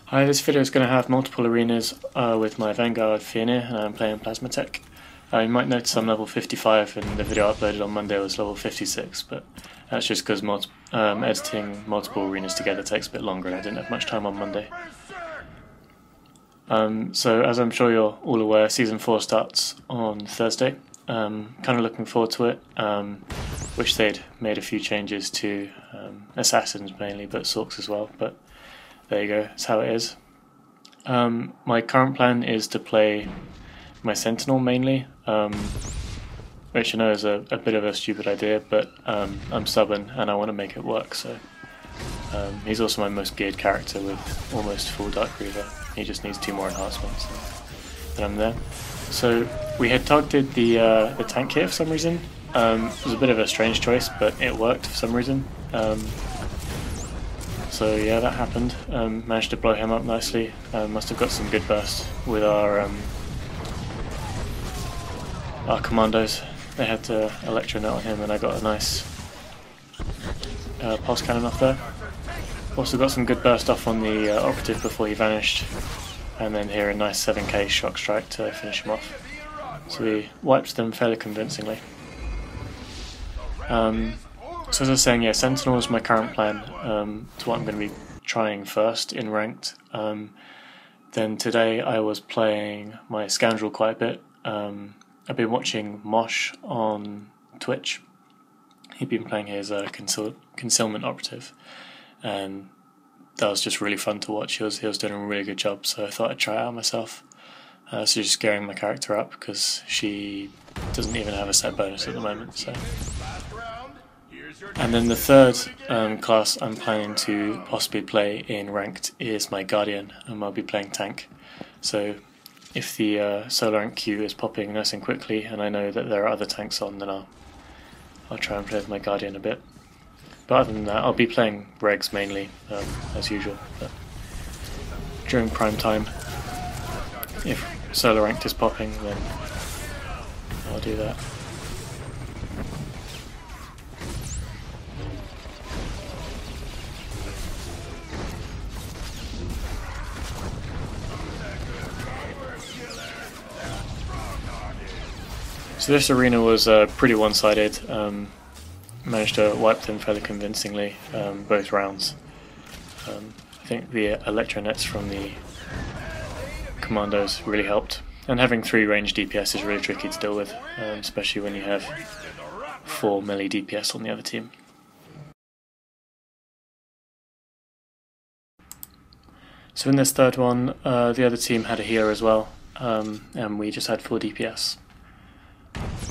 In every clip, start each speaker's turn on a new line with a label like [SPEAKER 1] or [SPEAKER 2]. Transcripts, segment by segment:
[SPEAKER 1] Hi, this video is going to have multiple arenas with my Vanguard Feanir, and I'm playing Plasmatech. You might notice I'm level 55 and the video I uploaded on Monday was level 56, but that's just because editing multiple arenas together takes a bit longer and I didn't have much time on Monday. So as I'm sure you're all aware, Season 4 starts on Thursday. Kind of looking forward to it. Wish they'd made a few changes to Assassins mainly, but Sorks as well, but there you go, that's how it is. My current plan is to play my Sentinel mainly, which I know is a bit of a stupid idea, but I'm stubborn and I want to make it work, so he's also my most geared character with almost full Dark Reaver. He just needs 2 more enhancements and I'm there. So we had targeted the tank here for some reason. It was a bit of a strange choice, but it worked for some reason. So yeah, that happened. Managed to blow him up nicely. Must have got some good burst with our commandos. They had to electronet on him and I got a nice pulse cannon off there. Also got some good burst off on the operative before he vanished. And then here a nice 7k shock strike to finish him off. So we wiped them fairly convincingly. So as I was saying, yeah, Sentinel is my current plan. It's what I'm going to be trying first in ranked. Then today I was playing my Scoundrel quite a bit. I've been watching Mosh on Twitch. He'd been playing his concealment operative, and that was just really fun to watch. He was doing a really good job, so I thought I'd try it out myself. So just scaring my character up because she doesn't even have a set bonus at the moment. So. And then the third class I'm planning to possibly play in ranked is my Guardian, and I'll be playing tank. So if the solo rank queue is popping nice and quickly and I know that there are other tanks on, then I'll try and play with my Guardian a bit. But other than that, I'll be playing regs mainly, as usual. But during prime time, if solo ranked is popping, then I'll do that. So this arena was pretty one-sided. Managed to wipe them fairly convincingly both rounds. I think the electronets from the commandos really helped, and having 3 range DPS is really tricky to deal with, especially when you have 4 melee DPS on the other team. So in this third one, the other team had a healer as well, and we just had 4 DPS.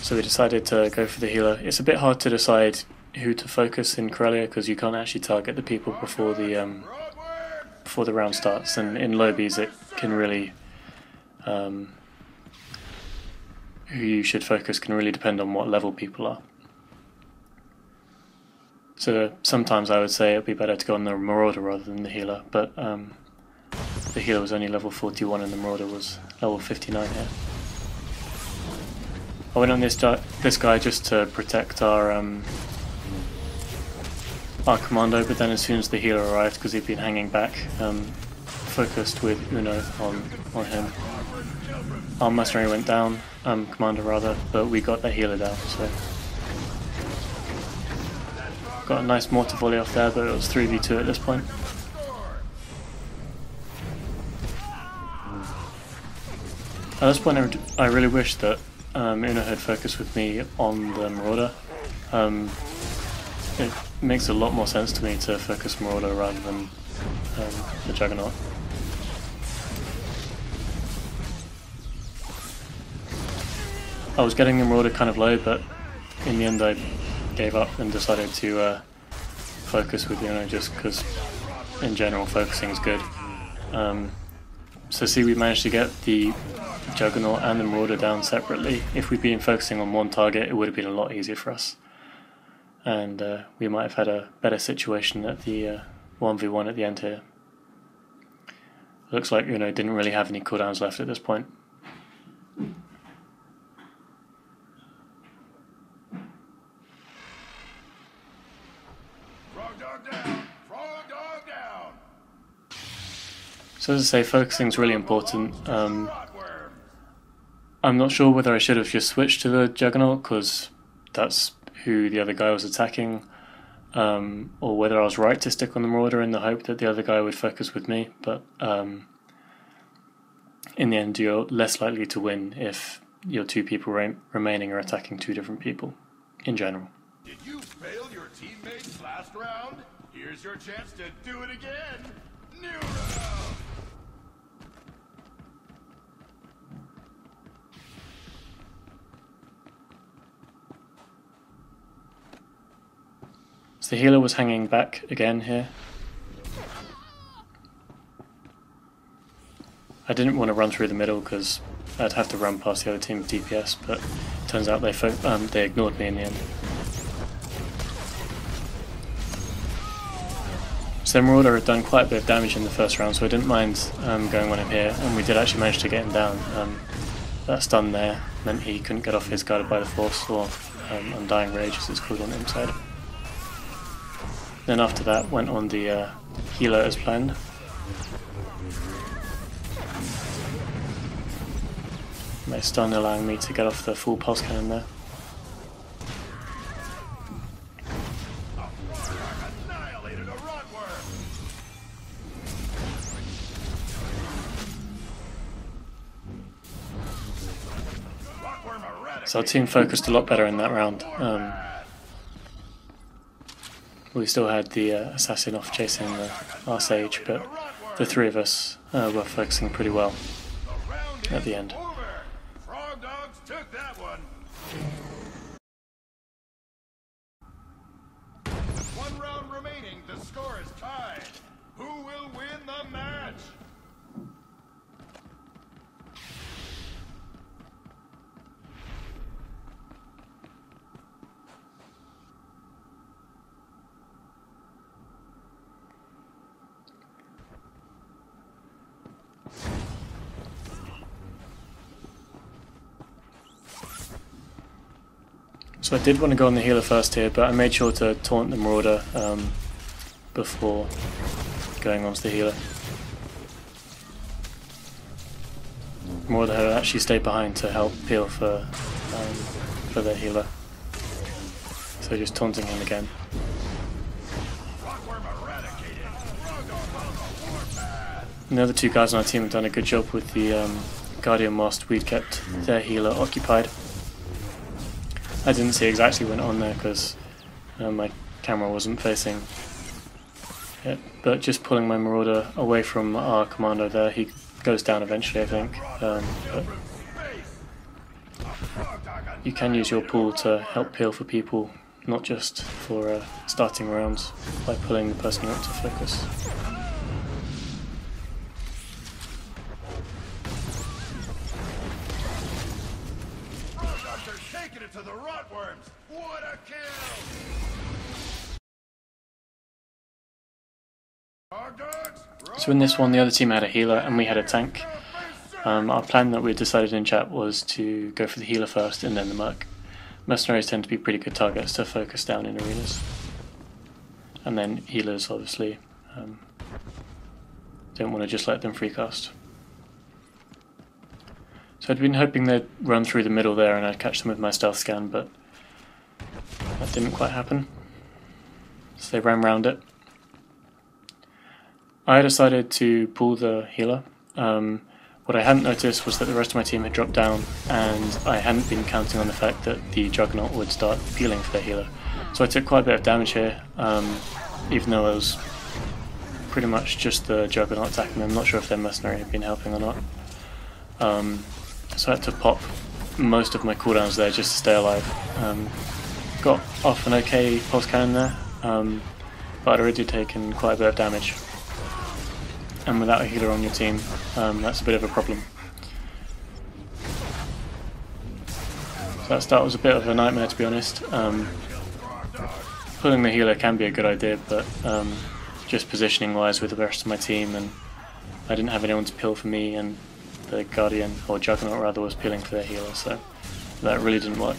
[SPEAKER 1] So we decided to go for the healer. It's a bit hard to decide who to focus in Corellia because you can't actually target the people before the round starts, and in lobbies it can really who you should focus can really depend on what level people are. So sometimes I would say it'd be better to go on the Marauder rather than the healer, but the healer was only level 41 and the Marauder was level 59 here. I went on this guy just to protect our commando, but then as soon as the healer arrived, because he'd been hanging back, focused with Uno on him. Our mercenary went down, commander rather, but we got the healer down, so. Got a nice mortar volley off there, but it was 3v2 at this point. At this point I really wish that Uno had focused with me on the Marauder. It makes a lot more sense to me to focus Marauder rather than the Juggernaut. I was getting the Marauder kind of low, but in the end I gave up and decided to focus with Uno just because in general focusing is good. So see, we managed to get the Juggernaut and the Marauder down separately. If we'd been focusing on one target, it would have been a lot easier for us. And we might have had a better situation at the 1v1 at the end here. Looks like Uno didn't really have any cooldowns left at this point. So as I say, focusing is really important. I'm not sure whether I should have just switched to the Juggernaut, because that's who the other guy was attacking, or whether I was right to stick on the Marauder in the hope that the other guy would focus with me, but in the end you're less likely to win if your two people remaining are attacking two different people, in general.
[SPEAKER 2] Did you fail your teammates last round? Here's your chance to do it again! New round!
[SPEAKER 1] So the healer was hanging back again here. I didn't want to run through the middle because I'd have to run past the other team with DPS, but it turns out they ignored me in the end. So Marauder had done quite a bit of damage in the first round, so I didn't mind going on him here, and we did actually manage to get him down. That stun there meant he couldn't get off his Guided by the Force, or Undying Rage as it's called on the inside. Then after that went on the healer as planned. My stun allowing me to get off the full pulse cannon there. So our team focused a lot better in that round. We still had the assassin off chasing our sage, but the three of us were focusing pretty well at the end.
[SPEAKER 2] Frog Dogs took that one. One round remaining, the score is tied. Who will win the match?
[SPEAKER 1] So I did want to go on the healer first here, but I made sure to taunt the Marauder before going on to the healer. Marauder had actually stayed behind to help peel for the healer. So just taunting him again. And the other two guys on our team have done a good job with the Guardian whilst we'd kept their healer occupied. I didn't see exactly what went on there because my camera wasn't facing it, but just pulling my Marauder away from our commando there, he goes down eventually I think. But you can use your pull to help peel for people, not just for starting rounds, by pulling the person you want to focus.
[SPEAKER 2] To the rotworms! What a kill!
[SPEAKER 1] So in this one the other team had a healer and we had a tank. Our plan that we decided in chat was to go for the healer first and then the merc. Mercenaries tend to be pretty good targets to focus down in arenas. And then healers obviously don't want to just let them free cast. So I'd been hoping they'd run through the middle there and I'd catch them with my stealth scan, but that didn't quite happen. So they ran round it. I decided to pull the healer. What I hadn't noticed was that the rest of my team had dropped down and I hadn't been counting on the fact that the Juggernaut would start peeling for their healer. So I took quite a bit of damage here, even though it was pretty much just the Juggernaut attacking them. I'm not sure if their mercenary had been helping or not. So I had to pop most of my cooldowns there just to stay alive. Got off an okay pulse cannon there, but I'd already taken quite a bit of damage. And without a healer on your team, that's a bit of a problem. So that start was a bit of a nightmare, to be honest. Pulling the healer can be a good idea, but just positioning wise with the rest of my team, and I didn't have anyone to peel for me, and the Guardian, or Juggernaut rather, was peeling for their healer, so that really didn't work.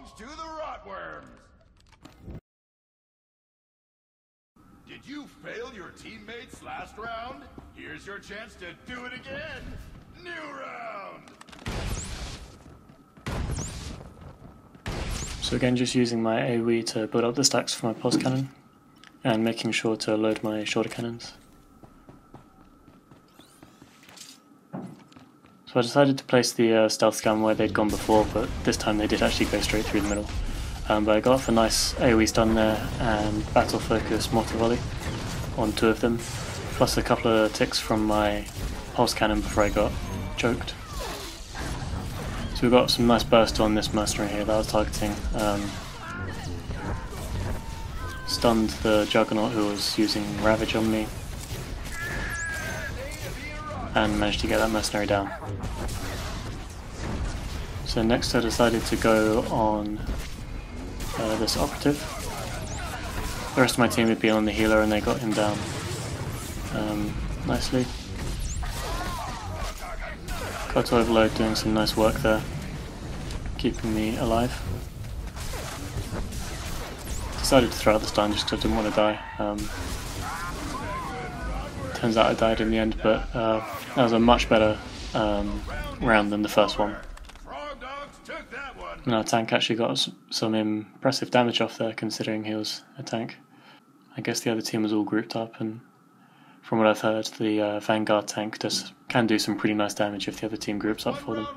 [SPEAKER 2] belongs to the rotworms. Did you fail your teammates last round? Here's your chance to do it again. New round.
[SPEAKER 1] So again, just using my AoE to build up the stacks for my pulse cannon, and making sure to load my shorter cannons. So I decided to place the stealth scan where they'd gone before, but this time they did actually go straight through the middle. But I got off a nice AoE stun there and battle focus mortar volley on 2 of them, plus a couple of ticks from my pulse cannon before I got choked. So we got some nice burst on this mercenary here that I was targeting. Stunned the Juggernaut who was using Ravage on me, and managed to get that mercenary down. So next I decided to go on this operative. The rest of my team had been on the healer and they got him down nicely. Got to overload, doing some nice work there, keeping me alive. Decided to throw out the stun just because I didn't want to die. Turns out I died in the end, but that was a much better round than the first one. And our tank actually got some impressive damage off there, considering he was a tank. I guess the other team was all grouped up, and from what I've heard, the Vanguard tank can do some pretty nice damage if the other team groups up for them.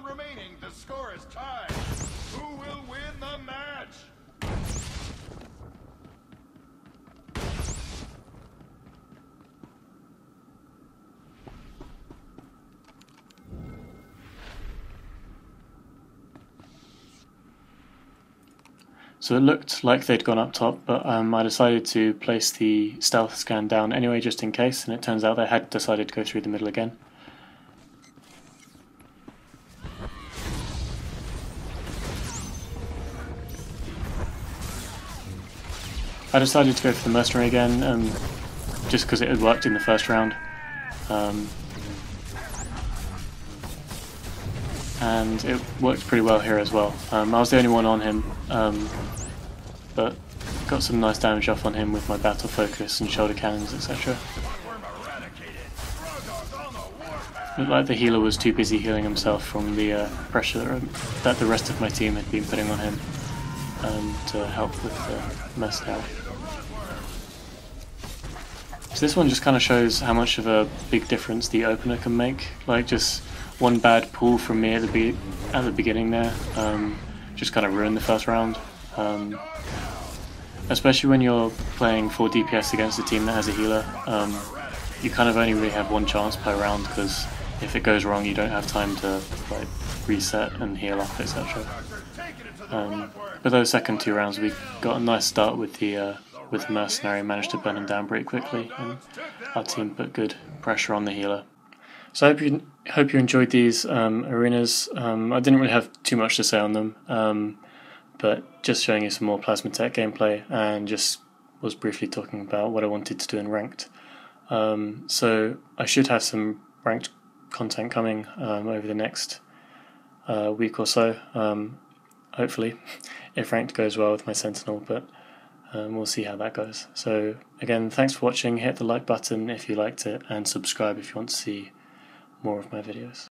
[SPEAKER 1] So it looked like they'd gone up top, but I decided to place the stealth scan down anyway just in case, and it turns out they had decided to go through the middle again. I decided to go for the mercenary again, just because it had worked in the first round. And it worked pretty well here as well. I was the only one on him, but got some nice damage off on him with my battle focus and shoulder cannons, etc. Looked like the healer was too busy healing himself from the pressure that the rest of my team had been putting on him to help with the mess out. So this one just kind of shows how much of a big difference the opener can make. Like just one bad pull from me at the beginning there just kind of ruined the first round. Especially when you're playing 4 DPS against a team that has a healer, you kind of only really have one chance per round, because if it goes wrong you don't have time to like reset and heal up, etc. But those second 2 rounds we got a nice start with the mercenary, managed to burn him down pretty quickly, and our team put good pressure on the healer. So I hope you enjoyed these arenas. I didn't really have too much to say on them, but just showing you some more Plasmatech gameplay, and just was briefly talking about what I wanted to do in ranked. So I should have some ranked content coming over the next week or so, hopefully, if ranked goes well with my Sentinel, but we'll see how that goes. So again, thanks for watching. Hit the like button if you liked it, and subscribe if you want to see more of my videos.